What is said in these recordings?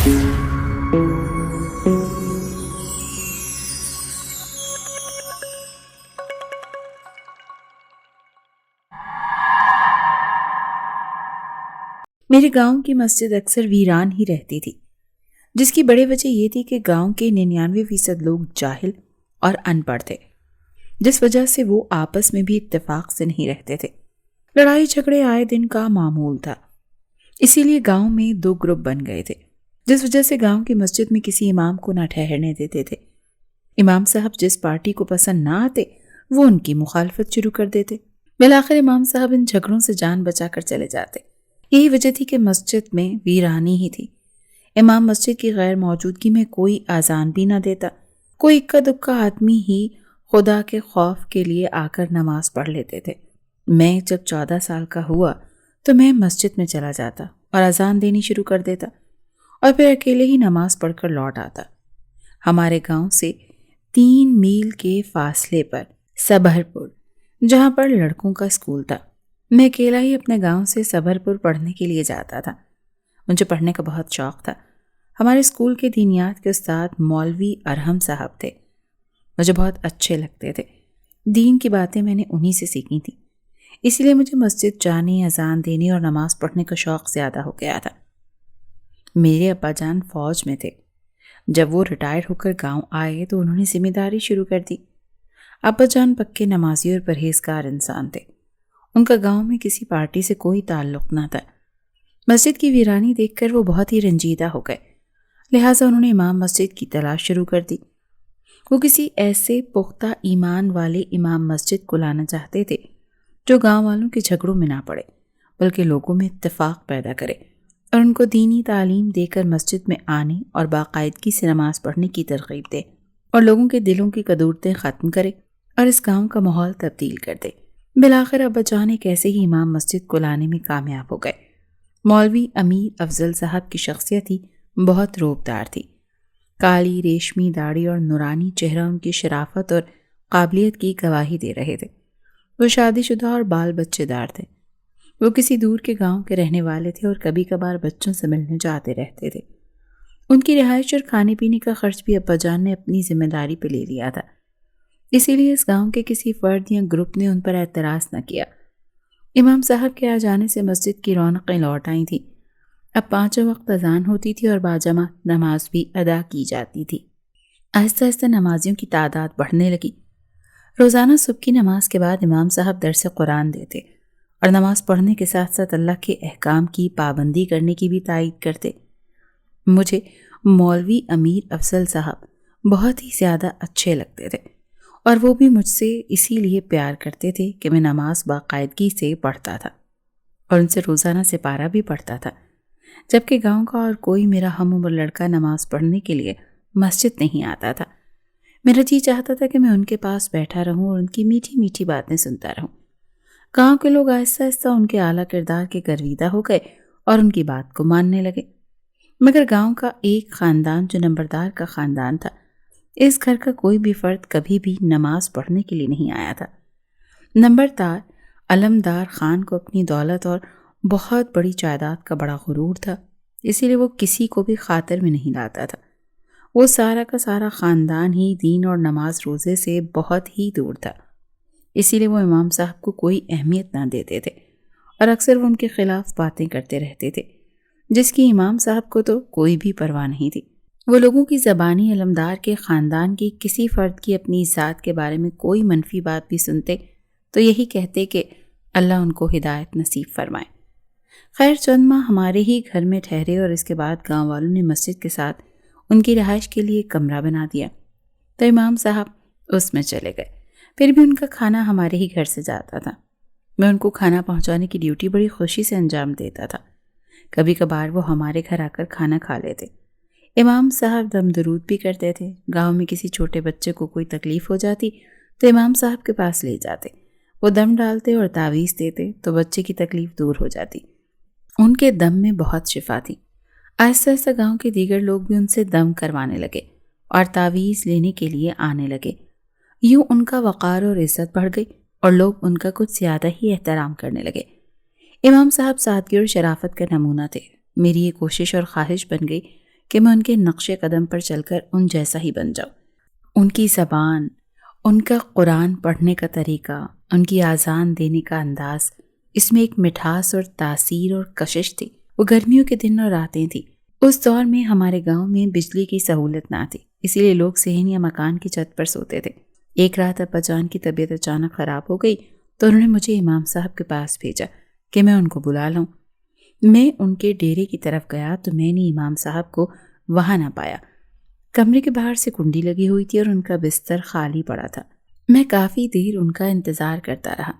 میرے گاؤں کی مسجد اکثر ویران ہی رہتی تھی، جس کی بڑی وجہ یہ تھی کہ گاؤں کے 99% لوگ جاہل اور ان پڑھ تھے، جس وجہ سے وہ آپس میں بھی اتفاق سے نہیں رہتے تھے۔ لڑائی جھگڑے آئے دن کا معمول تھا، اسی لیے گاؤں میں 2 گروپ بن گئے تھے، جس وجہ سے گاؤں کی مسجد میں کسی امام کو نہ ٹھہرنے دیتے تھے۔ امام صاحب جس پارٹی کو پسند نہ آتے وہ ان کی مخالفت شروع کر دیتے۔ بالآخر امام صاحب ان جھگڑوں سے جان بچا کر چلے جاتے۔ یہی وجہ تھی کہ مسجد میں ویرانی ہی تھی۔ امام مسجد کی غیر موجودگی میں کوئی اذان بھی نہ دیتا۔ کوئی اکا دکا آدمی ہی خدا کے خوف کے لیے آ کر نماز پڑھ لیتے تھے۔ میں جب 14 سال کا ہوا تو میں مسجد میں چلا جاتا اور اذان دینی شروع کر دیتا اور پھر اکیلے ہی نماز پڑھ کر لوٹ آتا۔ ہمارے گاؤں سے 3 میل کے فاصلے پر صبرپور، جہاں پر لڑکوں کا اسکول تھا، میں اکیلا ہی اپنے گاؤں سے صبرپور پڑھنے کے لیے جاتا تھا۔ مجھے پڑھنے کا بہت شوق تھا۔ ہمارے اسکول کے دینیات کے استاد مولوی ارحم صاحب تھے، مجھے بہت اچھے لگتے تھے۔ دین کی باتیں میں نے انہی سے سیکھی تھیں، اسی لیے مجھے مسجد جانے، اذان دینے اور نماز پڑھنے کا شوق زیادہ ہو گیا تھا۔ میرے ابا جان فوج میں تھے۔ جب وہ ریٹائر ہو کر گاؤں آئے تو انہوں نے ذمہ داری شروع کر دی۔ ابا جان پکے نمازی اور پرہیزگار انسان تھے۔ ان کا گاؤں میں کسی پارٹی سے کوئی تعلق نہ تھا۔ مسجد کی ویرانی دیکھ کر وہ بہت ہی رنجیدہ ہو گئے، لہٰذا انہوں نے امام مسجد کی تلاش شروع کر دی۔ وہ کسی ایسے پختہ ایمان والے امام مسجد کو لانا چاہتے تھے جو گاؤں والوں کے جھگڑوں میں نہ پڑے، بلکہ لوگوں میں اتفاق پیدا کرے اور ان کو دینی تعلیم دے کر مسجد میں آنے اور باقاعدگی سے نماز پڑھنے کی ترغیب دے اور لوگوں کے دلوں کی کدورتیں ختم کرے اور اس گاؤں کا ماحول تبدیل کر دے۔ بالآخر ابا جان ایک ایسے ہی امام مسجد کو لانے میں کامیاب ہو گئے۔ مولوی امیر افضل صاحب کی شخصیت ہی بہت روبدار تھی۔ کالی ریشمی داڑھی اور نورانی چہرہ ان کی شرافت اور قابلیت کی گواہی دے رہے تھے۔ وہ شادی شدہ اور بال بچے دار تھے۔ وہ کسی دور کے گاؤں کے رہنے والے تھے اور کبھی کبھار بچوں سے ملنے جاتے رہتے تھے۔ ان کی رہائش اور کھانے پینے کا خرچ بھی ابا جان نے اپنی ذمہ داری پہ لے لیا تھا، اسی لیے اس گاؤں کے کسی فرد یا گروپ نے ان پر اعتراض نہ کیا۔ امام صاحب کے آ جانے سے مسجد کی رونقیں لوٹ آئی تھیں۔ اب 5 وقت اذان ہوتی تھی اور باجماعت نماز بھی ادا کی جاتی تھی۔ آہستہ آہستہ نمازیوں کی تعداد بڑھنے لگی۔ روزانہ صبح کی نماز کے بعد امام صاحب درس قرآن دیتے اور نماز پڑھنے کے ساتھ ساتھ اللہ کے احکام کی پابندی کرنے کی بھی تائید کرتے۔ مجھے مولوی امیر افضل صاحب بہت ہی زیادہ اچھے لگتے تھے اور وہ بھی مجھ سے اسی لیے پیار کرتے تھے کہ میں نماز باقاعدگی سے پڑھتا تھا اور ان سے روزانہ سپارہ بھی پڑھتا تھا، جبکہ گاؤں کا اور کوئی میرا ہم عمر لڑکا نماز پڑھنے کے لیے مسجد نہیں آتا تھا۔ میرا جی چاہتا تھا کہ میں ان کے پاس بیٹھا رہوں اور ان کی میٹھی میٹھی باتیں سنتا رہوں۔ گاؤں کے لوگ آہستہ آہستہ ان کے اعلیٰ کردار کے گرویدہ ہو گئے اور ان کی بات کو ماننے لگے، مگر گاؤں کا ایک خاندان جو نمبردار کا خاندان تھا، اس گھر کا کوئی بھی فرد کبھی بھی نماز پڑھنے کے لیے نہیں آیا تھا۔ نمبردار علمدار خان کو اپنی دولت اور بہت بڑی جائیداد کا بڑا غرور تھا، اسی لیے وہ کسی کو بھی خاطر میں نہیں لاتا تھا۔ وہ سارا کا سارا خاندان ہی دین اور نماز روزے سے بہت ہی دور تھا، اسی لیے وہ امام صاحب کو کوئی اہمیت نہ دیتے تھے اور اکثر وہ ان کے خلاف باتیں کرتے رہتے تھے، جس کی امام صاحب کو تو کوئی بھی پرواہ نہیں تھی۔ وہ لوگوں کی زبانی علمدار کے خاندان کی کسی فرد کی اپنی ذات کے بارے میں کوئی منفی بات بھی سنتے تو یہی کہتے کہ اللہ ان کو ہدایت نصیب فرمائے۔ خیر چند ماہ ہمارے ہی گھر میں ٹھہرے اور اس کے بعد گاؤں والوں نے مسجد کے ساتھ ان کی رہائش کے لیے ایک کمرہ بنا دیا تو امام صاحب اس میں چلے گئے۔ پھر بھی ان کا کھانا ہمارے ہی گھر سے جاتا تھا۔ میں ان کو کھانا پہنچانے کی ڈیوٹی بڑی خوشی سے انجام دیتا تھا۔ کبھی کبھار وہ ہمارے گھر آ کر کھانا کھا لیتے۔ امام صاحب دم درود بھی کرتے تھے۔ گاؤں میں کسی چھوٹے بچے کو کوئی تکلیف ہو جاتی تو امام صاحب کے پاس لے جاتے، وہ دم ڈالتے اور تعویذ دیتے تو بچے کی تکلیف دور ہو جاتی۔ ان کے دم میں بہت شفا تھی۔ آہستہ آہستہ گاؤں کے دیگر لوگ بھی ان سے دم کروانے لگے اور تعویذ لینے کے لیے آنے لگے۔ یوں ان کا وقار اور عزت بڑھ گئی اور لوگ ان کا کچھ زیادہ ہی احترام کرنے لگے۔ امام صاحب سادگی اور شرافت کا نمونہ تھے۔ میری یہ کوشش اور خواہش بن گئی کہ میں ان کے نقش قدم پر چل کر ان جیسا ہی بن جاؤں۔ ان کی زبان، ان کا قرآن پڑھنے کا طریقہ، ان کی اذان دینے کا انداز، اس میں ایک مٹھاس اور تاثیر اور کشش تھی۔ وہ گرمیوں کے دن اور راتیں تھیں۔ اس دور میں ہمارے گاؤں میں بجلی کی سہولت نہ تھی، اسی لیے لوگ صحن یا مکان کی چھت پر سوتے تھے۔ ایک رات ابا جان کی طبیعت اچانک خراب ہو گئی تو انہوں نے مجھے امام صاحب کے پاس بھیجا کہ میں ان کو بلا لوں۔ میں ان کے ڈیرے کی طرف گیا تو میں نے امام صاحب کو وہاں نہ پایا۔ کمرے کے باہر سے کنڈی لگی ہوئی تھی اور ان کا بستر خالی پڑا تھا۔ میں کافی دیر ان کا انتظار کرتا رہا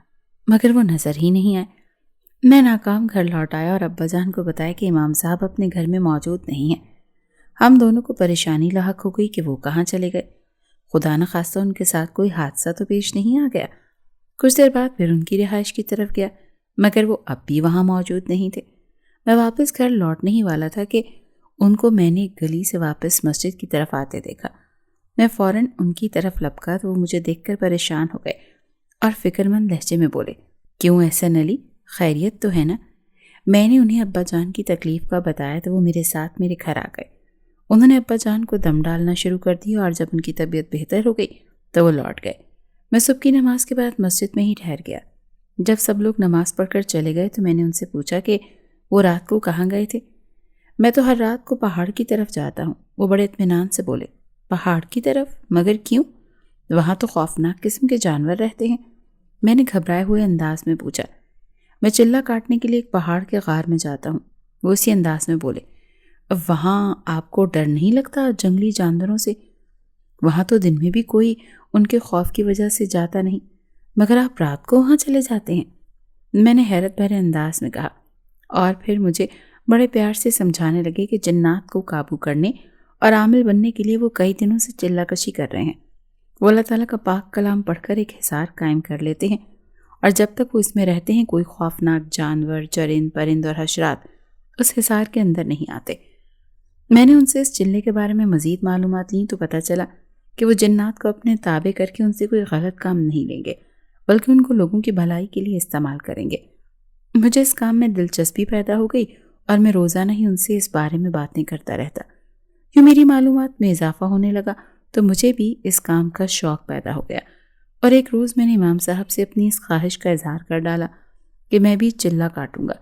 مگر وہ نظر ہی نہیں آئے۔ میں ناکام گھر لوٹ آیا اور ابا جان کو بتایا کہ امام صاحب اپنے گھر میں موجود نہیں ہیں۔ ہم دونوں کو پریشانی لاحق ہو گئی کہ وہ کہاں چلے گئے۔ خدا نہ خواستہ ان کے ساتھ کوئی حادثہ تو پیش نہیں آ گیا۔ کچھ دیر بعد پھر ان کی رہائش کی طرف گیا مگر وہ اب بھی وہاں موجود نہیں تھے۔ میں واپس گھر لوٹنے ہی والا تھا کہ ان کو میں نے گلی سے واپس مسجد کی طرف آتے دیکھا۔ میں فوراً ان کی طرف لپکا تو وہ مجھے دیکھ کر پریشان ہو گئے اور فکر مند لہجے میں بولے، کیوں احسن علی، خیریت تو ہے نا؟ میں نے انہیں ابا جان کی تکلیف کا بتایا تو وہ میرے ساتھ میرے گھر آ گئے۔ انہوں نے ابا جان کو دم ڈالنا شروع کر دیا اور جب ان کی طبیعت بہتر ہو گئی تو وہ لوٹ گئے۔ میں صبح کی نماز کے بعد مسجد میں ہی ٹھہر گیا۔ جب سب لوگ نماز پڑھ کر چلے گئے تو میں نے ان سے پوچھا کہ وہ رات کو کہاں گئے تھے؟ میں تو ہر رات کو پہاڑ کی طرف جاتا ہوں، وہ بڑے اطمینان سے بولے۔ پہاڑ کی طرف؟ مگر کیوں؟ وہاں تو خوفناک قسم کے جانور رہتے ہیں۔ میں نے گھبرائے ہوئے انداز میں پوچھا۔ میں چلہ کاٹنے کے لیے ایک پہاڑ کے غار میں جاتا ہوں، وہ اسی انداز میں بولے۔ وہاں آپ کو ڈر نہیں لگتا جنگلی جانوروں سے؟ وہاں تو دن میں بھی کوئی ان کے خوف کی وجہ سے جاتا نہیں، مگر آپ رات کو وہاں چلے جاتے ہیں؟ میں نے حیرت بھرے انداز میں کہا اور پھر مجھے بڑے پیار سے سمجھانے لگے کہ جنات کو قابو کرنے اور عامل بننے کے لیے وہ کئی دنوں سے چلہ کشی کر رہے ہیں۔ وہ اللہ تعالیٰ کا پاک کلام پڑھ کر ایک حصار قائم کر لیتے ہیں اور جب تک وہ اس میں رہتے ہیں کوئی خوفناک جانور، چرند، پرند اور حشرات اس حصار کے اندر نہیں آتے۔ میں نے ان سے اس چلے کے بارے میں مزید معلومات لیں تو پتہ چلا کہ وہ جنات کو اپنے تابع کر کے ان سے کوئی غلط کام نہیں لیں گے بلکہ ان کو لوگوں کی بھلائی کے لیے استعمال کریں گے۔ مجھے اس کام میں دلچسپی پیدا ہو گئی اور میں روزانہ ہی ان سے اس بارے میں باتیں کرتا رہتا۔ یوں میری معلومات میں اضافہ ہونے لگا تو مجھے بھی اس کام کا شوق پیدا ہو گیا اور ایک روز میں نے امام صاحب سے اپنی اس خواہش کا اظہار کر ڈالا کہ میں بھی چلہ کاٹوں گا۔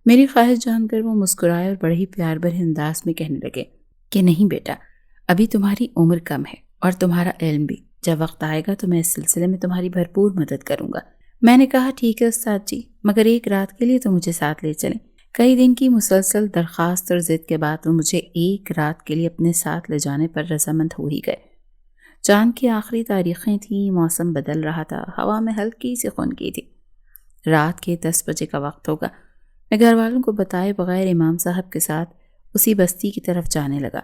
میری خواہش جان کر وہ مسکرائے اور بڑے ہی پیار بھرے انداز میں کہنے لگے کہ نہیں بیٹا، ابھی تمہاری عمر کم ہے اور تمہارا علم بھی، جب وقت آئے گا تو میں اس سلسلے میں تمہاری بھرپور مدد کروں گا۔ میں نے کہا ٹھیک ہے استاد جی، مگر ایک رات کے لیے تو مجھے ساتھ لے چلیں۔ کئی دن کی مسلسل درخواست اور ضد کے بعد وہ مجھے ایک رات کے لیے اپنے ساتھ لے جانے پر رضامند ہو ہی گئے۔ چاند کی آخری تاریخیں تھیں، موسم بدل رہا تھا، ہوا میں ہلکی سی خنکی تھی۔ رات کے 10 بجے کا وقت ہوگا۔ میں گھر والوں کو بتائے بغیر امام صاحب کے ساتھ اسی بستی کی طرف جانے لگا۔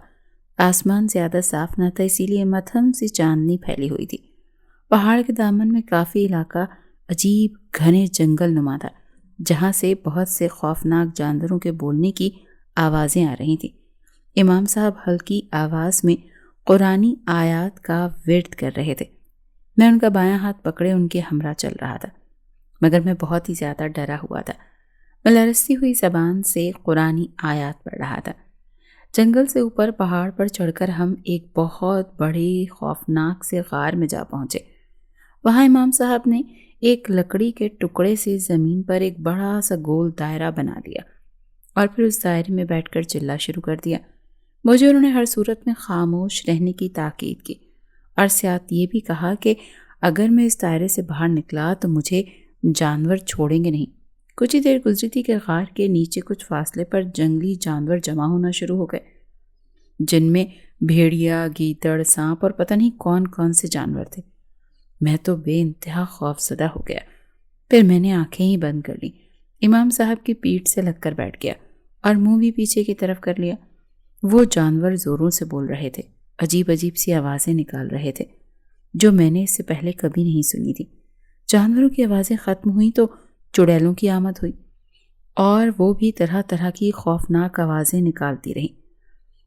آسمان زیادہ صاف نہ تھا، اسی لیے مدھم سی چاندنی پھیلی ہوئی تھی۔ پہاڑ کے دامن میں کافی علاقہ عجیب گھنے جنگل نما تھا جہاں سے بہت سے خوفناک جانوروں کے بولنے کی آوازیں آ رہی تھیں۔ امام صاحب ہلکی آواز میں قرآنی آیات کا ورد کر رہے تھے۔ میں ان کا بایاں ہاتھ پکڑے ان کے ہمراہ چل رہا تھا مگر میں بہت ہی زیادہ ڈرا ہوا تھا۔ میں لرزتی ہوئی زبان سے قرآنی آیات پڑھ رہا تھا۔ جنگل سے اوپر پہاڑ پر چڑھ کر ہم ایک بہت بڑے خوفناک سے غار میں جا پہنچے۔ وہاں امام صاحب نے ایک لکڑی کے ٹکڑے سے زمین پر ایک بڑا سا گول دائرہ بنا دیا اور پھر اس دائرے میں بیٹھ کر چلنا شروع کر دیا۔ مجھے انہوں نے ہر صورت میں خاموش رہنے کی تاکید کی اور ساتھ یہ بھی کہا کہ اگر میں اس دائرے سے باہر نکلا تو مجھے جانور چھوڑیں گے نہیں۔ کچھ ہی دیر گزری تھی کہ غار کے نیچے کچھ فاصلے پر جنگلی جانور جمع ہونا شروع ہو گئے جن میں بھیڑیا، گیدڑ، سانپ اور پتہ نہیں کون کون سے جانور تھے۔ میں تو بے انتہا خوف زدہ ہو گیا۔ پھر میں نے آنکھیں ہی بند کر لیں۔ امام صاحب کی پیٹھ سے لگ کر بیٹھ گیا اور منہ بھی پیچھے کی طرف کر لیا۔ وہ جانور زوروں سے بول رہے تھے، عجیب عجیب سی آوازیں نکال رہے تھے جو میں نے اس سے پہلے کبھی نہیں سنی تھی۔ جانوروں کی آوازیں ختم ہوئیں تو چڑیلوں کی آمد ہوئی اور وہ بھی طرح طرح کی خوفناک آوازیں نکالتی رہیں۔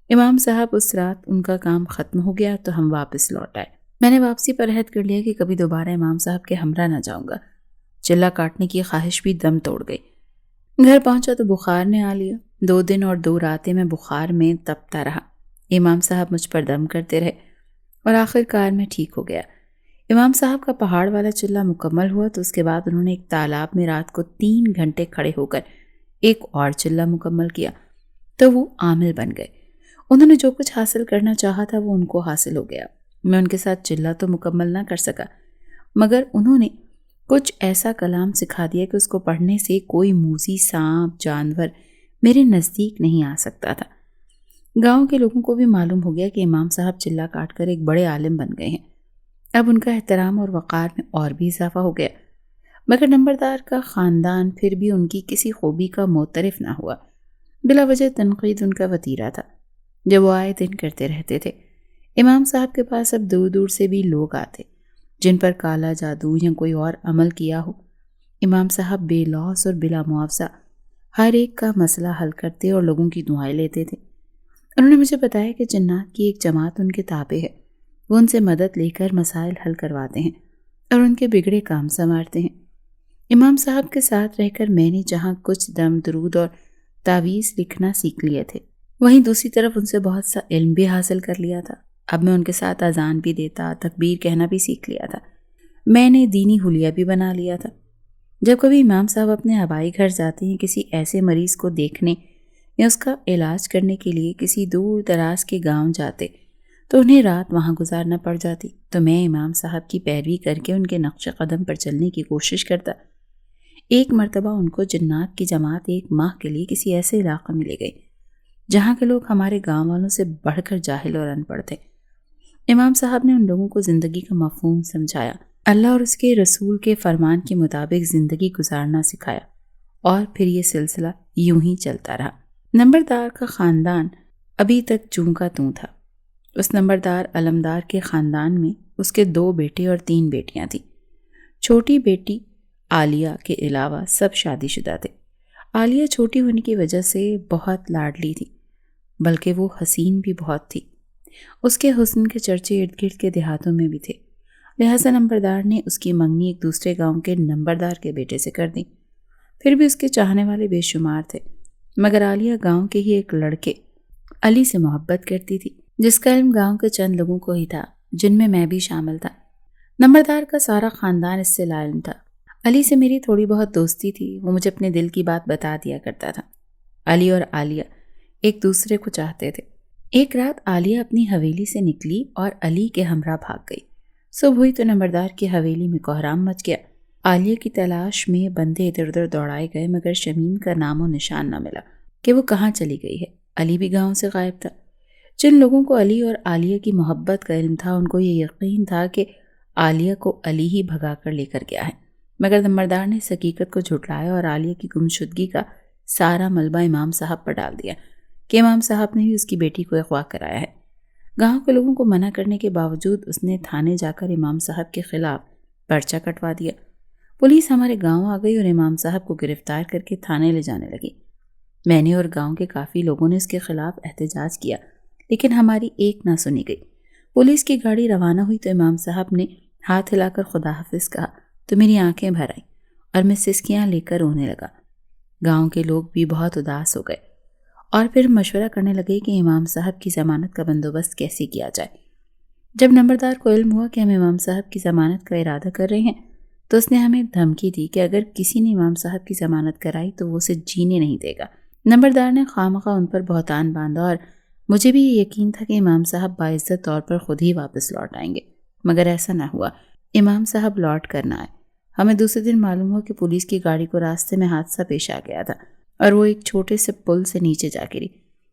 امام صاحب اس رات ان کا کام ختم ہو گیا تو ہم واپس لوٹ آئے۔ میں نے واپسی پر عہد کر لیا کہ کبھی دوبارہ امام صاحب کے ہمراہ نہ جاؤں گا۔ چلہ کاٹنے کی خواہش بھی دم توڑ گئی۔ گھر پہنچا تو بخار نے آ لیا۔ 2 دن اور 2 راتیں میں بخار میں تپتا رہا۔ امام صاحب مجھ پر دم کرتے رہے اور آخر کار میں ٹھیک ہو گیا۔ امام صاحب کا پہاڑ والا چلہ مکمل ہوا تو اس کے بعد انہوں نے ایک تالاب میں رات کو 3 گھنٹے کھڑے ہو کر ایک اور چلہ مکمل کیا تو وہ عامل بن گئے۔ انہوں نے جو کچھ حاصل کرنا چاہا تھا وہ ان کو حاصل ہو گیا۔ میں ان کے ساتھ چلہ تو مکمل نہ کر سکا، مگر انہوں نے کچھ ایسا کلام سکھا دیا کہ اس کو پڑھنے سے کوئی موذی سانپ جانور میرے نزدیک نہیں آ سکتا تھا۔ گاؤں کے لوگوں کو بھی معلوم ہو گیا کہ امام صاحب چلہ کاٹ کر ایک بڑے عالم بن گئے ہیں۔ اب ان کا احترام اور وقار میں اور بھی اضافہ ہو گیا، مگر نمبردار کا خاندان پھر بھی ان کی کسی خوبی کا معترف نہ ہوا۔ بلا وجہ تنقید ان کا وتیرہ تھا جو وہ آئے دن کرتے رہتے تھے۔ امام صاحب کے پاس اب دور دور سے بھی لوگ آتے جن پر کالا جادو یا کوئی اور عمل کیا ہو۔ امام صاحب بے لوث اور بلا معاوضہ ہر ایک کا مسئلہ حل کرتے اور لوگوں کی دعائیں لیتے تھے۔ انہوں نے مجھے بتایا کہ جنات کی ایک جماعت ان کے تابع ہے، وہ ان سے مدد لے کر مسائل حل کرواتے ہیں اور ان کے بگڑے کام سنوارتے ہیں۔ امام صاحب کے ساتھ رہ کر میں نے جہاں کچھ دم درود اور تعویذ لکھنا سیکھ لیے تھے، وہیں دوسری طرف ان سے بہت سا علم بھی حاصل کر لیا تھا۔ اب میں ان کے ساتھ اذان بھی دیتا، تکبیر کہنا بھی سیکھ لیا تھا۔ میں نے دینی حلیہ بھی بنا لیا تھا۔ جب کبھی امام صاحب اپنے آبائی گھر جاتے ہیں کسی ایسے مریض کو دیکھنے یا اس کا علاج کرنے کے لیے کسی دور دراز کے گاؤں جاتے تو انہیں رات وہاں گزارنا پڑ جاتی، تو میں امام صاحب کی پیروی کر کے ان کے نقش قدم پر چلنے کی کوشش کرتا۔ ایک مرتبہ ان کو جنات کی جماعت 1 ماہ کے لیے کسی ایسے علاقے میں لے گئی جہاں کے لوگ ہمارے گاؤں والوں سے بڑھ کر جاہل اور ان پڑھ تھے۔ امام صاحب نے ان لوگوں کو زندگی کا مفہوم سمجھایا، اللہ اور اس کے رسول کے فرمان کے مطابق زندگی گزارنا سکھایا، اور پھر یہ سلسلہ یوں ہی چلتا رہا۔ نمبردار کا خاندان ابھی تک چوں کا توں تھا۔ اس نمبردار علمدار کے خاندان میں اس کے 2 بیٹے اور 3 بیٹیاں تھیں۔ چھوٹی بیٹی عالیہ کے علاوہ سب شادی شدہ تھے۔ عالیہ چھوٹی ہونے کی وجہ سے بہت لاڈلی تھی، بلکہ وہ حسین بھی بہت تھی۔ اس کے حسن کے چرچے ارد گرد کے دیہاتوں میں بھی تھے، لہٰذا نمبردار نے اس کی منگنی ایک دوسرے گاؤں کے نمبردار کے بیٹے سے کر دی۔ پھر بھی اس کے چاہنے والے بے شمار تھے، مگر عالیہ گاؤں کے ہی ایک لڑکے علی سے محبت کرتی تھی، جس کا علم گاؤں کے چند لوگوں کو ہی تھا، جن میں بھی شامل تھا۔ نمبردار کا سارا خاندان اس سے لا علم تھا۔ علی سے میری تھوڑی بہت دوستی تھی، وہ مجھے اپنے دل کی بات بتا دیا کرتا تھا۔ علی اور عالیہ ایک دوسرے کو چاہتے تھے۔ ایک رات عالیہ اپنی حویلی سے نکلی اور علی کے ہمراہ بھاگ گئی۔ صبح ہوئی تو نمبردار کی حویلی میں کوہرام مچ گیا۔ عالیہ کی تلاش میں بندے ادھر ادھر دوڑائے گئے، مگر شمیم کا نام و نشان نہ ملا کہ وہ کہاں چلی گئی ہے۔ علی بھی گاؤں سے غائب تھا۔ جن لوگوں کو علی اور عالیہ کی محبت کا علم تھا، ان کو یہ یقین تھا کہ عالیہ کو علی ہی بھگا کر لے کر گیا ہے، مگر نمبردار نے اس حقیقت کو جھٹلایا اور عالیہ کی گمشدگی کا سارا ملبہ امام صاحب پر ڈال دیا کہ امام صاحب نے بھی اس کی بیٹی کو اغوا کرایا ہے۔ گاؤں کے لوگوں کو منع کرنے کے باوجود اس نے تھانے جا کر امام صاحب کے خلاف پرچہ کٹوا دیا۔ پولیس ہمارے گاؤں آ گئی اور امام صاحب کو گرفتار کر کے تھانے لے جانے لگی۔ میں نے اور گاؤں کے کافی لوگوں نے اس کے خلاف احتجاج کیا، لیکن ہماری ایک نہ سنی گئی۔ پولیس کی گاڑی روانہ ہوئی تو امام صاحب نے ہاتھ ہلا کر خدا حافظ کہا تو میری آنکھیں بھر آئیں اور میں سسکیاں لے کر رونے لگا۔ گاؤں کے لوگ بھی بہت اداس ہو گئے اور پھر مشورہ کرنے لگے کہ امام صاحب کی ضمانت کا بندوبست کیسے کیا جائے۔ جب نمبردار کو علم ہوا کہ ہم امام صاحب کی ضمانت کا ارادہ کر رہے ہیں تو اس نے ہمیں دھمکی دی کہ اگر کسی نے امام صاحب کی ضمانت کرائی تو وہ اسے جینے نہیں دے گا۔ نمبردار نے خواہ ان پر بہتان باندھا اور مجھے بھی یہ یقین تھا کہ امام صاحب باعزت طور پر خود ہی واپس لوٹ آئیں گے، مگر ایسا نہ ہوا۔ امام صاحب لوٹ کر نہ آئے۔ ہمیں دوسرے دن معلوم ہوا کہ پولیس کی گاڑی کو راستے میں حادثہ پیش آ گیا تھا اور وہ ایک چھوٹے سے پل سے نیچے جا گری،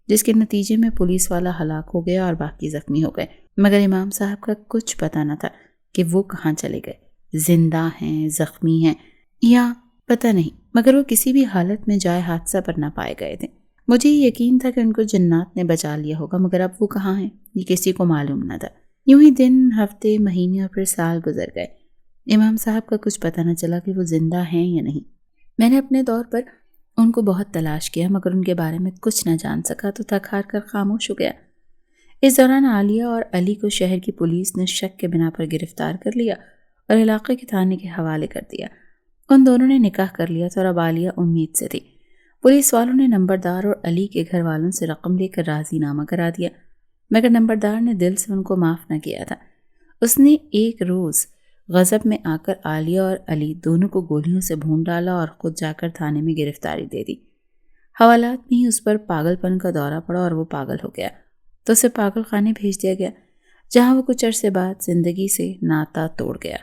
جس کے نتیجے میں پولیس والا ہلاک ہو گیا اور باقی زخمی ہو گئے، مگر امام صاحب کا کچھ پتہ نہ تھا کہ وہ کہاں چلے گئے، زندہ ہیں، زخمی ہیں یا پتہ نہیں، مگر وہ کسی بھی حالت میں جائے حادثہ پر نہ پائے گئے تھے۔ مجھے یہ یقین تھا کہ ان کو جنات نے بچا لیا ہوگا، مگر اب وہ کہاں ہیں یہ کسی کو معلوم نہ تھا۔ یوں ہی دن، ہفتے، مہینے اور پھر سال گزر گئے۔ امام صاحب کا کچھ پتہ نہ چلا کہ وہ زندہ ہیں یا نہیں۔ میں نے اپنے طور پر ان کو بہت تلاش کیا، مگر ان کے بارے میں کچھ نہ جان سکا تو تھک ہار کر خاموش ہو گیا۔ اس دوران عالیہ اور علی کو شہر کی پولیس نے شک کے بنا پر گرفتار کر لیا اور علاقے کے تھانے کے حوالے کر دیا۔ ان دونوں نے نکاح کر لیا تھا اور اب عالیہ امید سے تھی۔ پولیس والوں نے نمبردار اور علی کے گھر والوں سے رقم لے کر راضی نامہ کرا دیا۔ مگر نمبردار نے دل سے ان کو معاف نہ کیا تھا۔ اس نے ایک روز غضب میں آ کر عالیہ اور علی دونوں کو گولیوں سے بھون ڈالا اور خود جا کر تھانے میں گرفتاری دے دی۔ حوالات میں ہی اس پر پاگل پن کا دورہ پڑا اور وہ پاگل ہو گیا تو اسے پاگل خانے بھیج دیا گیا، جہاں وہ کچھ عرصے بعد زندگی سے ناتا توڑ گیا۔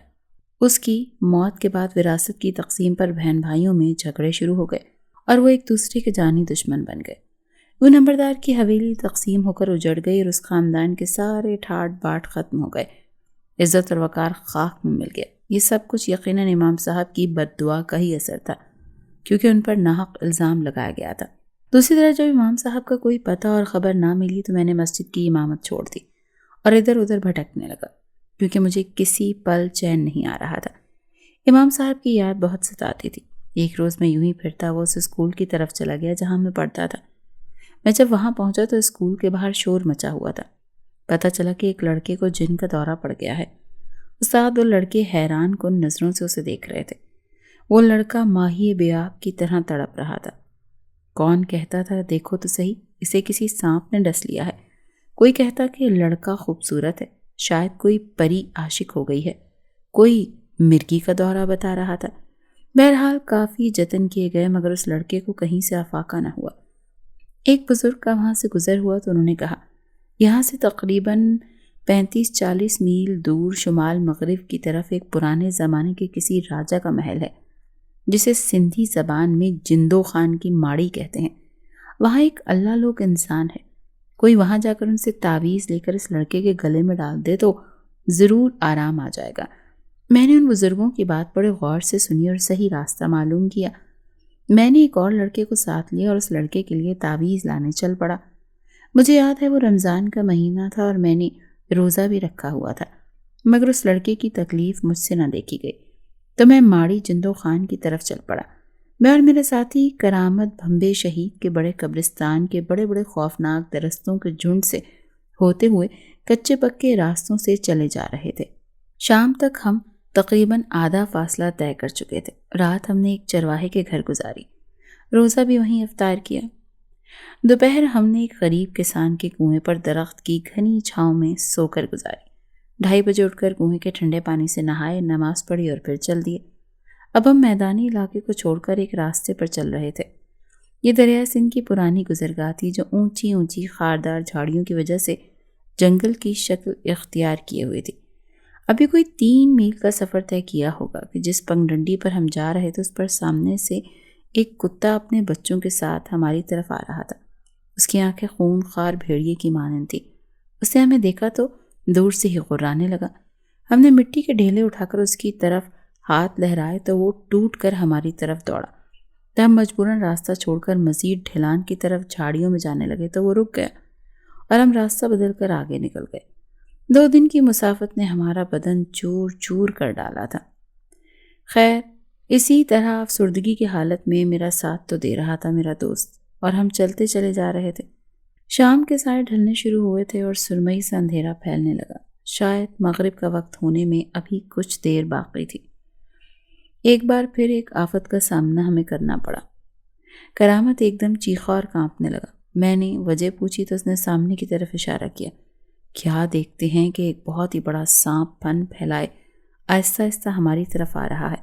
اس کی موت کے بعد وراثت کی تقسیم پر بہن بھائیوں میں جھگڑے شروع ہو گئے اور وہ ایک دوسرے کے جانی دشمن بن گئے۔ وہ نمبردار کی حویلی تقسیم ہو کر اجڑ گئی اور اس خاندان کے سارے ٹھاٹ باٹ ختم ہو گئے۔ عزت اور وقار خاک میں مل گیا۔ یہ سب کچھ یقیناً امام صاحب کی بد دعا کا ہی اثر تھا، کیونکہ ان پر ناحق الزام لگایا گیا تھا۔ دوسری طرف جب امام صاحب کا کوئی پتہ اور خبر نہ ملی تو میں نے مسجد کی امامت چھوڑ دی اور ادھر ادھر بھٹکنے لگا، کیونکہ مجھے کسی پل چین نہیں آ رہا تھا۔ امام صاحب کی یاد بہت ستاتی تھی۔ ایک روز میں یوں ہی پھرتا وہ اس اسکول کی طرف چلا گیا جہاں میں پڑھتا تھا۔ میں جب وہاں پہنچا تو اسکول کے باہر شور مچا ہوا تھا۔ پتہ چلا کہ ایک لڑکے کو جن کا دورہ پڑ گیا ہے۔ استاد اور لڑکے حیران کن نظروں سے اسے دیکھ رہے تھے۔ وہ لڑکا ماہی بیاب کی طرح تڑپ رہا تھا۔ کون کہتا تھا دیکھو تو صحیح، اسے کسی سانپ نے ڈس لیا ہے۔ کوئی کہتا کہ لڑکا خوبصورت ہے، شاید کوئی پری عاشق ہو گئی ہے، کوئی مرگی کا دورہ بتا رہا تھا۔ بہرحال کافی جتن کیے گئے مگر اس لڑکے کو کہیں سے افاقہ نہ ہوا۔ ایک بزرگ کا وہاں سے گزر ہوا تو انہوں نے کہا، یہاں سے تقریباً 35-40 میل دور شمال مغرب کی طرف ایک پرانے زمانے کے کسی راجہ کا محل ہے جسے سندھی زبان میں جندو خان کی ماڑی کہتے ہیں۔ وہاں ایک اللہ لوگ انسان ہے، کوئی وہاں جا کر ان سے تعویذ لے کر اس لڑکے کے گلے میں ڈال دے تو ضرور آرام آ جائے گا۔ میں نے ان بزرگوں کی بات بڑے غور سے سنی اور صحیح راستہ معلوم کیا۔ میں نے ایک اور لڑکے کو ساتھ لیا اور اس لڑکے کے لیے تعویذ لانے چل پڑا۔ مجھے یاد ہے وہ رمضان کا مہینہ تھا اور میں نے روزہ بھی رکھا ہوا تھا، مگر اس لڑکے کی تکلیف مجھ سے نہ دیکھی گئی تو میں ماڑی جندو خان کی طرف چل پڑا۔ میں اور میرے ساتھی کرامت بھمبے شہید کے بڑے قبرستان کے بڑے بڑے خوفناک درختوں کے جھنڈ سے ہوتے ہوئے کچے پکے راستوں سے چلے جا رہے تھے۔ شام تک ہم تقریباً آدھا فاصلہ طے کر چکے تھے۔ رات ہم نے ایک چرواہے کے گھر گزاری، روزہ بھی وہیں افطار کیا۔ دوپہر ہم نے ایک غریب کسان کے کنویں پر درخت کی گھنی چھاؤں میں سو کر گزاری۔ 2:30 بجے اٹھ کر کنویں کے ٹھنڈے پانی سے نہائے، نماز پڑھی اور پھر چل دیے۔ اب ہم میدانی علاقے کو چھوڑ کر ایک راستے پر چل رہے تھے۔ یہ دریائے سندھ کی پرانی گزرگاہ تھی جو اونچی اونچی خاردار جھاڑیوں کی وجہ سے جنگل کی شکل اختیار کیے ہوئی تھی۔ ابھی کوئی 3 میل کا سفر طے کیا ہوگا کہ جس پگڈنڈی پر ہم جا رہے تھے اس پر سامنے سے ایک کتا اپنے بچوں کے ساتھ ہماری طرف آ رہا تھا۔ اس کی آنکھیں خون خوار بھیڑیے کی مانند تھی۔ اس نے ہمیں دیکھا تو دور سے ہی غرانے لگا۔ ہم نے مٹی کے ڈھیلے اٹھا کر اس کی طرف ہاتھ لہرائے تو وہ ٹوٹ کر ہماری طرف دوڑا۔ تو ہم مجبوراً راستہ چھوڑ کر مزید ڈھلان کی طرف جھاڑیوں میں جانے لگے تو وہ رک گیا اور ہم راستہ بدل کر آگے نکل گئے۔ 2 دن کی مسافت نے ہمارا بدن چور چور کر ڈالا تھا۔ خیر، اسی طرح افسردگی کی حالت میں میرا ساتھ تو دے رہا تھا میرا دوست، اور ہم چلتے چلے جا رہے تھے۔ شام کے سائے ڈھلنے شروع ہوئے تھے اور سرمئی سے اندھیرا پھیلنے لگا۔ شاید مغرب کا وقت ہونے میں ابھی کچھ دیر باقی تھی۔ ایک بار پھر ایک آفت کا سامنا ہمیں کرنا پڑا۔ کرامت ایک دم چیخا اور کانپنے لگا۔ میں نے وجہ پوچھی تو اس نے سامنے کی طرف اشارہ کیا۔ کیا دیکھتے ہیں کہ ایک بہت ہی بڑا سانپ پن پھیلائے آہستہ آہستہ ہماری طرف آ رہا ہے۔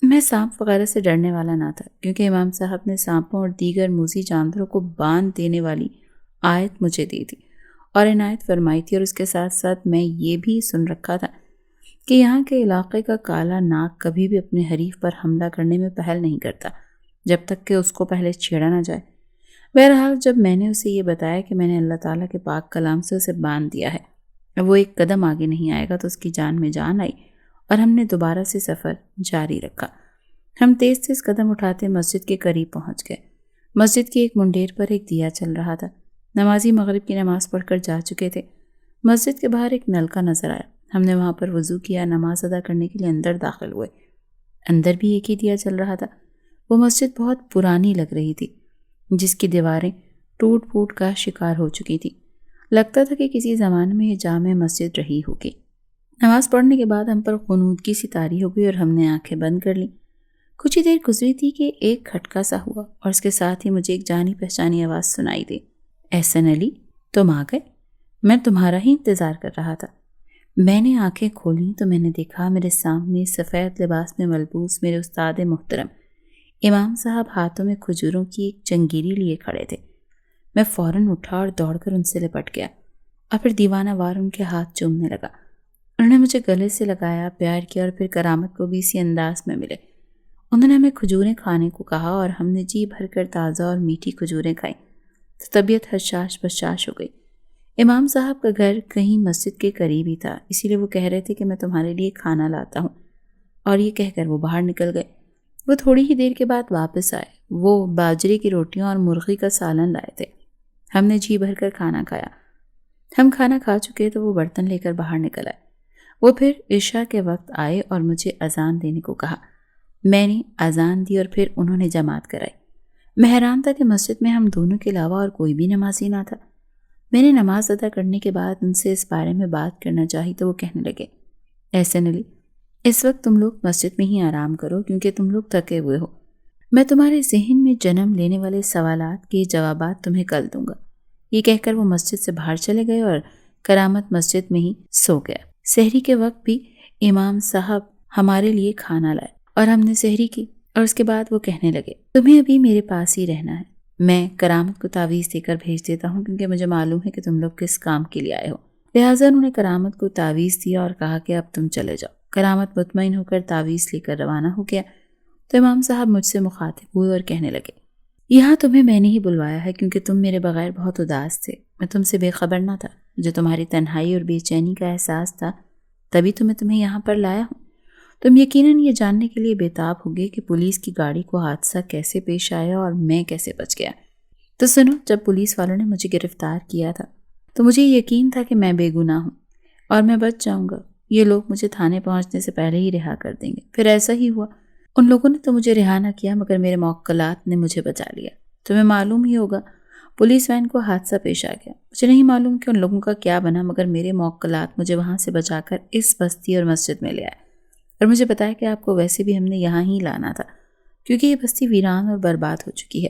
میں سانپ وغیرہ سے ڈرنے والا نہ تھا، کیونکہ امام صاحب نے سانپوں اور دیگر موذی جانوروں کو باندھ دینے والی آیت مجھے دی تھی اور عنایت فرمائی تھی، اور اس کے ساتھ ساتھ میں یہ بھی سن رکھا تھا کہ یہاں کے علاقے کا کالا ناگ کبھی بھی اپنے حریف پر حملہ کرنے میں پہل نہیں کرتا جب تک کہ اس کو پہلے چھیڑا نہ جائے۔ بہرحال جب میں نے اسے یہ بتایا کہ میں نے اللہ تعالیٰ کے پاک کلام سے اسے باندھ دیا ہے، وہ ایک قدم آگے نہیں آئے گا، تو اس کی جان میں جان آئی اور ہم نے دوبارہ سے سفر جاری رکھا۔ ہم تیز تیز قدم اٹھاتے مسجد کے قریب پہنچ گئے۔ مسجد کی ایک منڈیر پر ایک دیا چل رہا تھا۔ نمازی مغرب کی نماز پڑھ کر جا چکے تھے۔ مسجد کے باہر ایک نلکا نظر آیا۔ ہم نے وہاں پر وضو کیا، نماز ادا کرنے کے لیے اندر داخل ہوئے۔ اندر بھی ایک ہی دیا چل رہا تھا۔ وہ مسجد بہت پرانی لگ رہی تھی، جس کی دیواریں ٹوٹ پھوٹ کا شکار ہو چکی تھی۔ لگتا تھا کہ کسی زمانے میں یہ جامع مسجد رہی ہوگی۔ نماز پڑھنے کے بعد ہم پر غنودگی سی طاری ہو گئی اور ہم نے آنکھیں بند کر لیں۔ کچھ ہی دیر گزری تھی کہ ایک کھٹکا سا ہوا اور اس کے ساتھ ہی مجھے ایک جانی پہچانی آواز سنائی دی۔ احسن علی، تم آ گئے؟ میں تمہارا ہی انتظار کر رہا تھا۔ میں نے آنکھیں کھولیں تو میں نے دیکھا میرے سامنے سفید لباس میں ملبوس میرے استاد محترم امام صاحب ہاتھوں میں کھجوروں کی ایک چنگیری لیے کھڑے تھے۔ میں فوراً اٹھا اور دوڑ کر ان سے لپٹ گیا اور پھر دیوانہ وار ان کے ہاتھ چومنے لگا۔ انہوں نے مجھے گلے سے لگایا، پیار کیا اور پھر کرامت کو بھی اسی انداز میں ملے۔ انہوں نے ہمیں کھجوریں کھانے کو کہا اور ہم نے جی بھر کر تازہ اور میٹھی کھجوریں کھائیں تو طبیعت حشاش بشاش ہو گئی۔ امام صاحب کا گھر کہیں مسجد کے قریب ہی تھا، اسی لیے وہ کہہ رہے تھے کہ میں تمہارے لیے کھانا لاتا ہوں، اور یہ کہہ کر وہ باہر نکل گئے۔ وہ تھوڑی ہی دیر کے بعد واپس آئے۔ وہ باجرے کی روٹیاں اور مرغی کا سالن لائے تھے۔ ہم نے جی بھر کر کھانا کھایا۔ ہم کھانا کھا چکے تو وہ برتن لے کر باہر نکل آئے۔ وہ پھر عشاء کے وقت آئے اور مجھے اذان دینے کو کہا۔ میں نے اذان دی اور پھر انہوں نے جماعت کرائی۔ میں حیران تھا کہ مسجد میں ہم دونوں کے علاوہ اور کوئی بھی نمازی نہ تھا۔ میں نے نماز ادا کرنے کے بعد ان سے اس بارے میں بات کرنا چاہی تو وہ کہنے لگے، احسن علی، اس وقت تم لوگ مسجد میں ہی آرام کرو کیونکہ تم لوگ تھکے ہوئے ہو۔ میں تمہارے ذہن میں جنم لینے والے سوالات کے جوابات تمہیں کل دوں گا۔ یہ کہہ کر وہ مسجد سے باہر چلے گئے اور کرامت مسجد میں ہی سو گیا۔ سحری کے وقت بھی امام صاحب ہمارے لیے کھانا لائے اور ہم نے سحری کی، اور اس کے بعد وہ کہنے لگے، تمہیں ابھی میرے پاس ہی رہنا ہے۔ میں کرامت کو تعویذ دے کر بھیج دیتا ہوں کیونکہ مجھے معلوم ہے کہ تم لوگ کس کام کے لیے آئے ہو۔ لہٰذا انہوں نے کرامت کو تعویذ دیا اور کہا کہ اب تم چلے جاؤ۔ کرامت مطمئن ہو کر تعویذ لے کر روانہ ہو گیا تو امام صاحب مجھ سے مخاطب ہوئے اور کہنے لگے، یہاں تمہیں میں نے ہی بلوایا ہے کیونکہ تم میرے بغیر بہت اداس تھے۔ میں تم سے بے خبر نہ تھا، جو تمہاری تنہائی اور بے چینی کا احساس تھا تبھی تمہیں یہاں پر لایا ہوں۔ تم یقیناً یہ جاننے کے لیے بےتاب ہوگے کہ پولیس کی گاڑی کو حادثہ کیسے پیش آیا اور میں کیسے بچ گیا۔ تو سنو، جب پولیس والوں نے مجھے گرفتار کیا تھا تو مجھے یقین تھا کہ میں بے گناہ ہوں اور میں بچ جاؤں گا۔ یہ لوگ مجھے تھانے پہنچنے سے پہلے ہی رہا کر دیں گے۔ پھر ایسا ہی ہوا۔ ان لوگوں نے تو مجھے رہا نہ کیا مگر میرے موکلات نے مجھے بچا لیا۔ تمہیں معلوم ہی ہوگا پولیس وین کو حادثہ پیش آ گیا۔ مجھے نہیں معلوم کہ ان لوگوں کا کیا بنا مگر میرے موکلات مجھے وہاں سے بچا کر اس بستی اور مسجد میں لے آئے اور مجھے بتایا کہ آپ کو ویسے بھی ہم نے یہاں ہی لانا تھا کیونکہ یہ بستی ویران اور برباد ہو چکی ہے،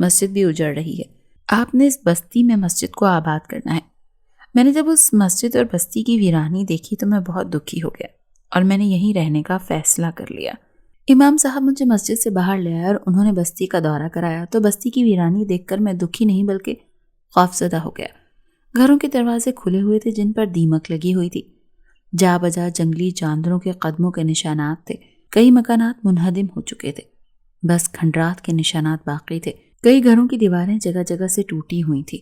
مسجد بھی اجڑ رہی ہے۔ آپ نے اس بستی میں مسجد کو آباد کرنا ہے۔ میں نے جب اس مسجد اور بستی کی ویرانی دیکھی تو میں بہت دکھی ہو گیا اور میں نے یہیں رہنے کا فیصلہ کر لیا۔ امام صاحب مجھے مسجد سے باہر لے آئے اور انہوں نے بستی کا دورہ کرایا تو بستی کی ویرانی دیکھ کر میں دکھی نہیں بلکہ خوفزدہ ہو گیا۔ گھروں کے دروازے کھلے ہوئے تھے جن پر دیمک لگی ہوئی تھی۔ جا بجا جنگلی جانداروں کے قدموں کے نشانات تھے۔ کئی مکانات منہدم ہو چکے تھے، بس کھنڈرات کے نشانات باقی تھے۔ کئی گھروں کی دیواریں جگہ جگہ سے ٹوٹی ہوئی تھی۔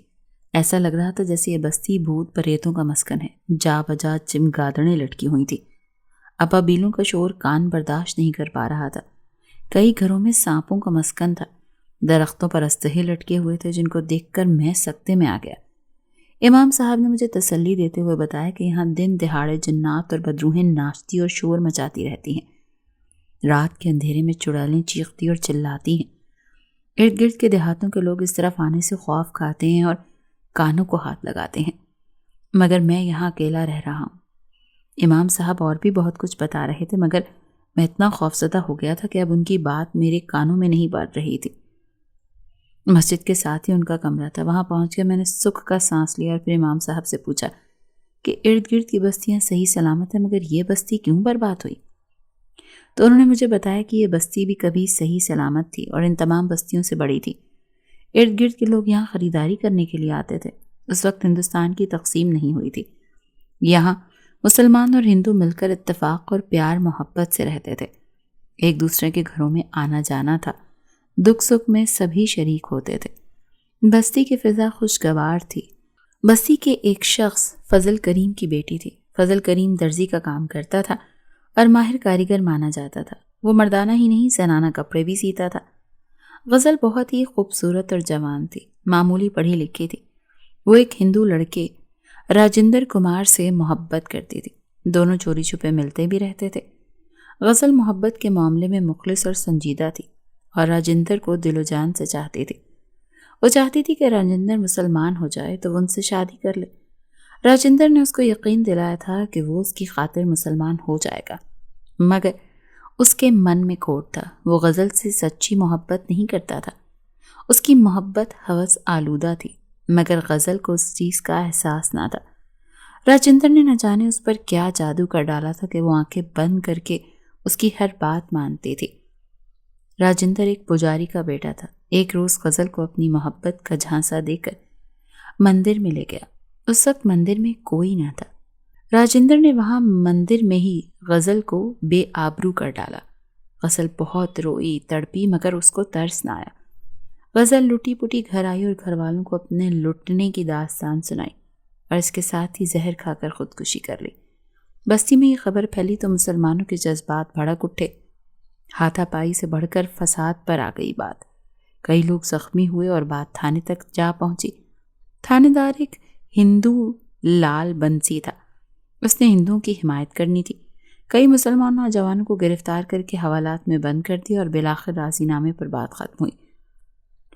ایسا لگ رہا تھا جیسے یہ بستی بھوت پریتوں کا مسکن ہے۔ جا بجا چمگادڑیں لٹکی ہوئی تھی۔ ابابیلوں کا شور کان برداشت نہیں کر پا رہا تھا۔ کئی گھروں میں سانپوں کا مسکن تھا۔ درختوں پر استہے لٹکے ہوئے تھے جن کو دیکھ کر میں سکتے میں آ گیا۔ امام صاحب نے مجھے تسلی دیتے ہوئے بتایا کہ یہاں دن دہاڑے جنات اور بدروہیں ناچتی اور شور مچاتی رہتی ہیں۔ رات کے اندھیرے میں چڑیلیں چیختی اور چلاتی ہیں۔ ارد گرد کے دیہاتوں کے لوگ اس طرف آنے سے خوف کھاتے ہیں اور کانوں کو ہاتھ لگاتے ہیں، مگر میں یہاں اکیلا رہ رہا ہوں۔ امام صاحب اور بھی بہت کچھ بتا رہے تھے مگر میں اتنا خوفزدہ ہو گیا تھا کہ اب ان کی بات میرے کانوں میں نہیں بڑھ رہی تھی۔ مسجد کے ساتھ ہی ان کا کمرہ تھا۔ وہاں پہنچ کے میں نے سکھ کا سانس لیا اور پھر امام صاحب سے پوچھا کہ ارد گرد کی بستیاں صحیح سلامت ہیں مگر یہ بستی کیوں برباد ہوئی؟ تو انہوں نے مجھے بتایا کہ یہ بستی بھی کبھی صحیح سلامت تھی اور ان تمام بستیوں سے بڑی تھی۔ ارد گرد کے لوگ یہاں خریداری کرنے کے لیے آتے تھے۔ اس وقت ہندوستان کی تقسیم نہیں ہوئی تھی۔ یہاں مسلمان اور ہندو مل کر اتفاق اور پیار محبت سے رہتے تھے۔ ایک دوسرے کے گھروں میں آنا جانا تھا۔ دکھ سکھ میں سبھی شریک ہوتے تھے۔ بستی کی فضا خوشگوار تھی۔ بستی کے ایک شخص فضل کریم کی بیٹی تھی۔ فضل کریم درزی کا کام کرتا تھا اور ماہر کاریگر مانا جاتا تھا۔ وہ مردانہ ہی نہیں زنانہ کپڑے بھی سیتا تھا۔ غزل بہت ہی خوبصورت اور جوان تھی، معمولی پڑھی لکھی تھی۔ وہ ایک ہندو لڑکے راجندر کمار سے محبت کرتی تھی۔ دونوں چوری چھپے ملتے بھی رہتے تھے۔ غزل محبت کے معاملے میں مخلص اور سنجیدہ تھی اور راجندر کو دل و جان سے چاہتی تھی۔ وہ چاہتی تھی کہ راجندر مسلمان ہو جائے تو وہ ان سے شادی کر لے۔ راجندر نے اس کو یقین دلایا تھا کہ وہ اس کی خاطر مسلمان ہو جائے گا، مگر اس کے من میں کھوٹ تھا۔ وہ غزل سے سچی محبت نہیں کرتا تھا۔ اس کی محبت ہوس آلودہ تھی، مگر غزل کو اس چیز کا احساس نہ تھا۔ راجندر نے نہ جانے اس پر کیا جادو کر ڈالا تھا کہ وہ آنکھیں بند کر کے اس کی ہر بات مانتی تھی۔ راجندر ایک پجاری کا بیٹا تھا۔ ایک روز غزل کو اپنی محبت کا جھانسا دے کر مندر میں لے گیا۔ اس وقت مندر میں کوئی نہ تھا۔ راجندر نے وہاں مندر میں ہی غزل کو بے آبرو کر ڈالا۔ غزل بہت روئی تڑپی مگر اس کو ترس نہ آیا۔ غزل لٹی پٹی گھر آئی اور گھر والوں کو اپنے لٹنے کی داستان سنائی اور اس کے ساتھ ہی زہر کھا کر خودکشی کر لی۔ بستی میں یہ خبر پھیلی تو مسلمانوں کے جذبات بھڑک اٹھے۔ ہاتھا پائی سے بڑھ کر فساد پر آ گئی بات۔ کئی لوگ زخمی ہوئے اور بات تھانے تک جا پہنچی۔ تھانے دار ایک ہندو لال بنسی تھا۔ اس نے ہندوؤں کی حمایت کرنی تھی۔ کئی مسلمان نوجوانوں کو گرفتار کر کے حوالات میں بند کر دیا اور بالآخر راضی نامے پر بات ختم ہوئی۔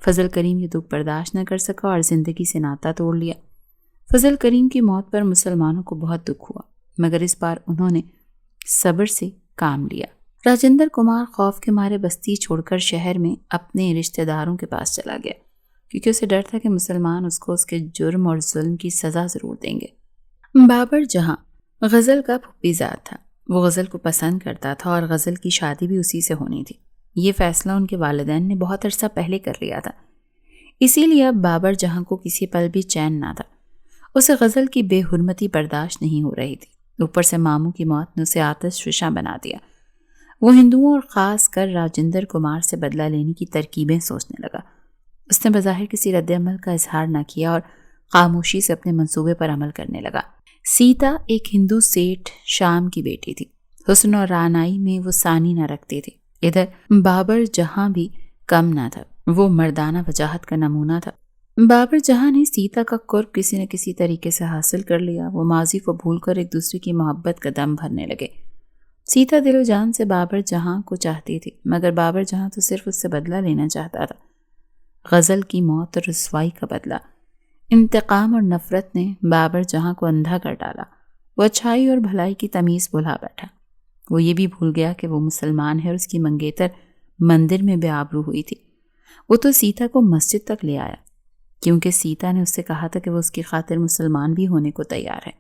فضل کریم یہ دکھ برداشت نہ کر سکا اور زندگی سے ناتا توڑ لیا۔ فضل کریم کی موت پر مسلمانوں کو بہت دکھ ہوا مگر اس بار انہوں نے صبر سے کام لیا۔ راجندر کمار خوف کے مارے بستی چھوڑ کر شہر میں اپنے رشتہ داروں کے پاس چلا گیا کیونکہ اسے ڈر تھا کہ مسلمان اس کو اس کے جرم اور ظلم کی سزا ضرور دیں گے۔ بابر جہاں غزل کا پھپھی زاد تھا۔ وہ غزل کو پسند کرتا تھا اور غزل کی شادی بھی اسی سے ہونی تھی۔ یہ فیصلہ ان کے والدین نے بہت عرصہ پہلے کر لیا تھا، اسی لیے اب بابر جہاں کو کسی پل بھی چین نہ تھا۔ اسے غزل کی بے حرمتی برداشت نہیں ہو رہی تھی۔ اوپر سے ماموں کی موت نے اسے آتش فشاں بنا دیا۔ وہ ہندوؤں اور خاص کر راجندر کمار سے بدلہ لینے کی ترکیبیں سوچنے لگا۔ اس نے بظاہر کسی رد عمل کا اظہار نہ کیا اور خاموشی سے اپنے منصوبے پر عمل کرنے لگا۔ سیتا ایک ہندو سیٹھ شام کی بیٹی تھی۔ حسن اور رعنائی میں وہ ثانی نہ رکھتی تھی۔ ادھر بابر جہاں بھی کم نہ تھا۔ وہ مردانہ وجاہت کا نمونہ تھا۔ بابر جہاں نے سیتا کا قرب کسی نہ کسی طریقے سے حاصل کر لیا۔ وہ ماضی کو بھول کر ایک دوسرے کی محبت کا دم بھرنے لگے۔ سیتا دل و جان سے بابر جہاں کو چاہتی تھی مگر بابر جہاں تو صرف اس سے بدلہ لینا چاہتا تھا۔ غزل کی موت اور رسوائی کا بدلہ، انتقام اور نفرت نے بابر جہاں کو اندھا کر ڈالا۔ وہ اچھائی اور بھلائی کی تمیز بھلا بیٹھا۔ وہ یہ بھی بھول گیا کہ وہ مسلمان ہے اور اس کی منگیتر مندر میں بے آبرو ہوئی تھی۔ وہ تو سیتا کو مسجد تک لے آیا کیونکہ سیتا نے اس سے کہا تھا کہ وہ اس کی خاطر مسلمان بھی ہونے کو تیار ہے۔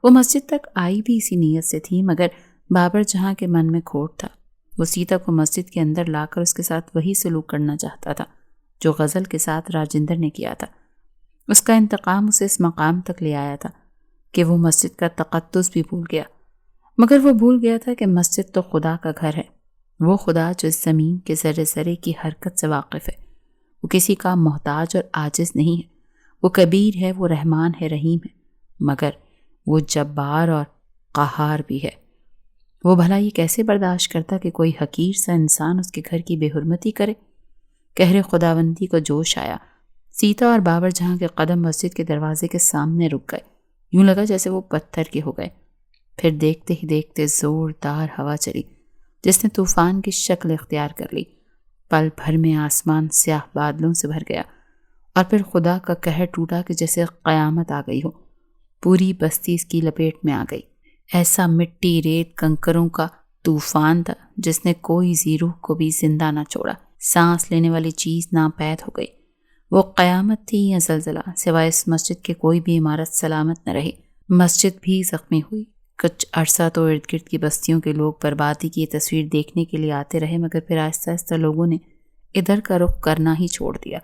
وہ مسجد تک آئی بھی اسی نیت سے تھی مگر بابر جہاں کے من میں کھوٹ تھا۔ وہ سیتا کو مسجد کے اندر لا کر اس کے ساتھ وہی سلوک کرنا چاہتا تھا جو غزل کے ساتھ راجندر نے کیا تھا۔ اس کا انتقام اسے اس مقام تک لے آیا تھا کہ وہ مسجد کا تقدس بھی بھول گیا۔ مگر وہ بھول گیا تھا کہ مسجد تو خدا کا گھر ہے، وہ خدا جو اس زمین کے ذرے ذرے کی حرکت سے واقف ہے۔ وہ کسی کا محتاج اور عاجز نہیں ہے۔ وہ کبیر ہے، وہ رحمان ہے، رحیم ہے، مگر وہ جبار اور قہار بھی ہے۔ وہ بھلا یہ کیسے برداشت کرتا کہ کوئی حقیر سا انسان اس کے گھر کی بے حرمتی کرے؟ قہر خداوندی کو جوش آیا۔ سیتا اور بابر جہاں کے قدم مسجد کے دروازے کے سامنے رک گئے۔ یوں لگا جیسے وہ پتھر کے ہو گئے۔ پھر دیکھتے ہی دیکھتے زوردار ہوا چلی جس نے طوفان کی شکل اختیار کر لی۔ پل بھر میں آسمان سیاہ بادلوں سے بھر گیا اور پھر خدا کا قہر ٹوٹا کہ جیسے قیامت آ گئی ہو۔ پوری بستی اس کی لپیٹ میں آ گئی۔ ایسا مٹی ریت کنکروں کا طوفان تھا جس نے کوئی ذی روح کو بھی زندہ نہ چھوڑا۔ سانس لینے والی چیز ناپید ہو گئی۔ وہ قیامت تھی یا زلزلہ، سوائے اس مسجد کے کوئی بھی عمارت سلامت نہ رہی۔ مسجد بھی زخمی ہوئی۔ کچھ عرصہ تو ارد گرد کی بستیوں کے لوگ بربادی کی یہ تصویر دیکھنے کے لیے آتے رہے مگر پھر آہستہ آہستہ لوگوں نے ادھر کا رخ کرنا ہی چھوڑ دیا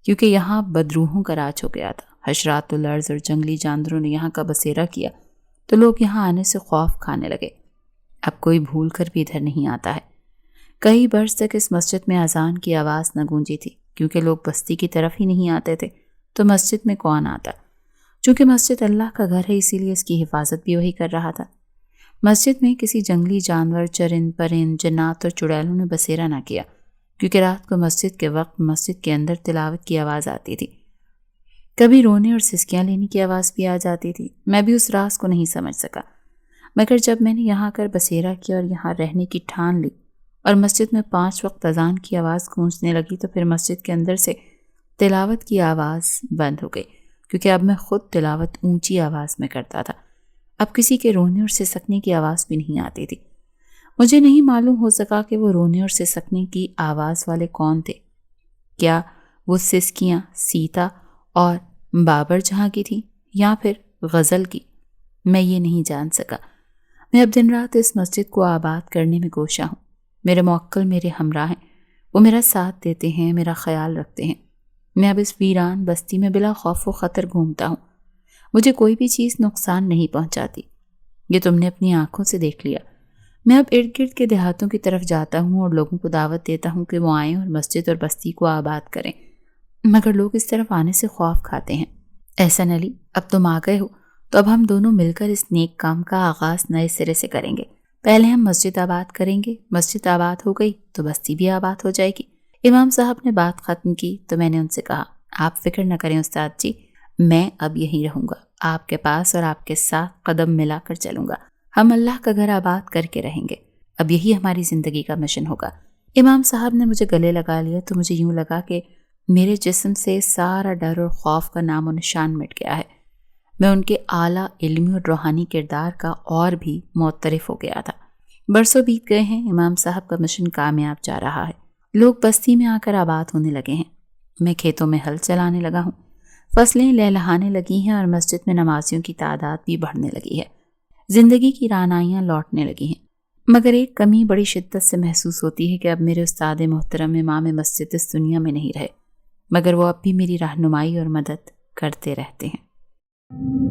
کیونکہ یہاں بدروحوں کا راج ہو گیا تھا۔ حشرات الارض اور جنگلی جانوروں نے یہاں کا بسیرا کیا تو لوگ یہاں آنے سے خوف کھانے لگے۔ اب کوئی بھول کر بھی ادھر نہیں آتا ہے۔ کئی برس تک اس مسجد میں اذان کی آواز نہ گونجی تھی کیونکہ لوگ بستی کی طرف ہی نہیں آتے تھے تو مسجد میں کون آتا؟ چونکہ مسجد اللہ کا گھر ہے اسی لیے اس کی حفاظت بھی وہی کر رہا تھا۔ مسجد میں کسی جنگلی جانور، چرند پرند، جنات اور چڑیلوں نے بسیرا نہ کیا کیونکہ رات کو مسجد کے وقت مسجد کے اندر تلاوت کی آواز آتی تھی۔ کبھی رونے اور سسکیاں لینے کی آواز بھی آ جاتی تھی۔ میں بھی اس راز کو نہیں سمجھ سکا مگر جب میں نے یہاں کر بسیرا کیا اور یہاں رہنے کی ٹھان لی اور مسجد میں 5 وقت اذان کی آواز گونجنے لگی تو پھر مسجد کے اندر سے تلاوت کی آواز بند ہو گئی کیونکہ اب میں خود تلاوت اونچی آواز میں کرتا تھا۔ اب کسی کے رونے اور سسکنے کی آواز بھی نہیں آتی تھی۔ مجھے نہیں معلوم ہو سکا کہ وہ رونے اور سسکنے کی آواز والے کون تھے۔ کیا وہ سسکیاں سیتا اور بابر جہاں کی تھیں یا پھر غزل کی؟ میں یہ نہیں جان سکا۔ میں اب دن رات اس مسجد کو آباد کرنے میں کوشاں ہوں۔ میرے موکل میرے ہمراہ ہیں، وہ میرا ساتھ دیتے ہیں، میرا خیال رکھتے ہیں۔ میں اب اس ویران بستی میں بلا خوف و خطر گھومتا ہوں، مجھے کوئی بھی چیز نقصان نہیں پہنچاتی۔ یہ تم نے اپنی آنکھوں سے دیکھ لیا۔ میں اب ارد گرد کے دیہاتوں کی طرف جاتا ہوں اور لوگوں کو دعوت دیتا ہوں کہ وہ آئیں اور مسجد اور بستی کو آباد کریں، مگر لوگ اس طرف آنے سے خوف کھاتے ہیں۔ احسن علی، اب تم آ گئے ہو تو اب ہم دونوں مل کر اس نیک کام کا آغاز نئے سرے سے کریں گے۔ پہلے ہم مسجد آباد کریں گے، مسجد آباد ہو گئی تو بستی بھی آباد ہو جائے گی۔ امام صاحب نے بات ختم کی تو میں نے ان سے کہا، آپ فکر نہ کریں استاد جی، میں اب یہیں رہوں گا، آپ کے پاس اور آپ کے ساتھ قدم ملا کر چلوں گا۔ ہم اللہ کا گھر آباد کر کے رہیں گے، اب یہی ہماری زندگی کا مشن ہوگا۔ امام صاحب نے مجھے گلے لگا لیا تو مجھے یوں لگا کہ میرے جسم سے سارا ڈر اور خوف کا نام و نشان مٹ گیا ہے۔ میں ان کے اعلیٰ علمی اور روحانی کردار کا اور بھی معترف ہو گیا تھا۔ برسوں بیت گئے ہیں، امام صاحب کا مشن کامیاب جا رہا ہے، لوگ بستی میں آ کر آباد ہونے لگے ہیں، میں کھیتوں میں ہل چلانے لگا ہوں، فصلیں لہلہانے لگی ہیں اور مسجد میں نمازیوں کی تعداد بھی بڑھنے لگی ہے، زندگی کی رعنائیاں لوٹنے لگی ہیں۔ مگر ایک کمی بڑی شدت سے محسوس ہوتی ہے کہ اب میرے استاد محترم امام مسجد اس دنیا میں نہیں رہے، مگر وہ اب بھی میری رہنمائی اور مدد کرتے رہتے ہیں۔